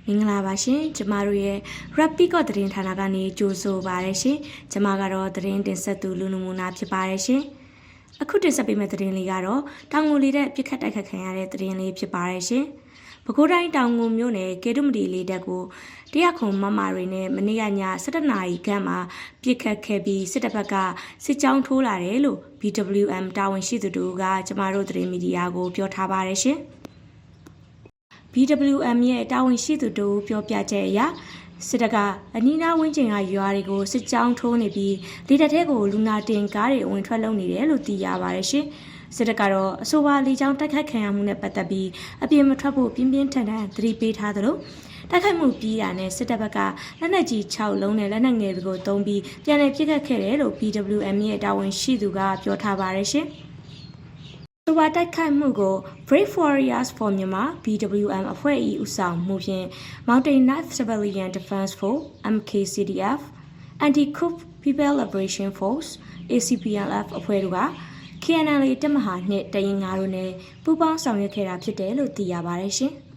မင်္ဂလာပါရှင်ကျမတို့ရဲ့ Rapid ကသတင်းဌာနကနေကြိုဆိုပါရရှင်ကျမကတော့သတင်းတင်ဆက်သူလူနမူနာဖြစ်ပါရရှင်အခုတင်ဆက်ပေးမယ့်သတင်းလေးကတော့တောင်ငူလေးတဲ့ပြစ်ခတ်တိုက်ခတ်ခံရတဲ့သတင်းလေးဖြစ်ပါရရှင်ပဲခူးတိုင်းတောင်ငူမြို့နယ်ကေတုမတီလေးတက်ကိုတရားခုံမမတွေနဲ့မနေ့ကည7:00 နာရီခန့်မှာပြစ်ခတ်ခဲ့ပြီးစစ်တပ်ဘက်ကစစ်ကြောင်းထိုးလာတယ်လို့ BWM တာဝန်ရှိသူတို့ကကျမတို့သတင်းမီဒီယာကိုပြောထားပါရရှင်BWM ရဲ့တာဝန်ရှိသူတို့ပြောပြချက်အရစစ်တပ်ကအနီးနားဝန်းကျင်ကရွာတွေကိုစစ်ကြောင်းထိုးနေပြီးလေတပ်ထဲကိုလူနာတင်ကားတွေဝင်ထွက်လုံနေတယ်လို့သိရပါတယ်ရှင်။စစ်တပ်ကတော့အဆိုပါလေကြောင်းတိုက်ခိုက်ခံရမှုနဲ့ပတ်သက်ပြီးအပြင်းမထွက်ဖို့ပြင်းပြင်းထန်ထန်သတိပေးထားသလိုတိုက်ခိုက်မှုပြီးတာနဲ့စစ်တပ်ဘက်ကလက်နက်ကြီး6လုံးနဲ့လက်နက်ငယ်တွေကိုသုံးပြီးပြန်လည်ပစ်ခတ်ခဲ့တယ်လို့ BWM ရဲ့တာဝန်ရှိသူကပြောထားပါတယ်ရှင်။ဆိုပါတိုက်ခိုက်မှုကို Brave Warriors for Myanmar BWM အဖွဲ့၏ဦးဆောင်မှုဖြင့် Mountain Knife Civilian Defense Force MKCDF Anti-Coup People Liberation Force ACPLF အဖွဲ့တို့က KNLA တပ်မဟာ2တရင်9တို့နဲ့ပူးပေါင်းဆောင်ရွက်ခဲ့တာဖြစ်တယ်လို့သိရပါတယ်ရှင်။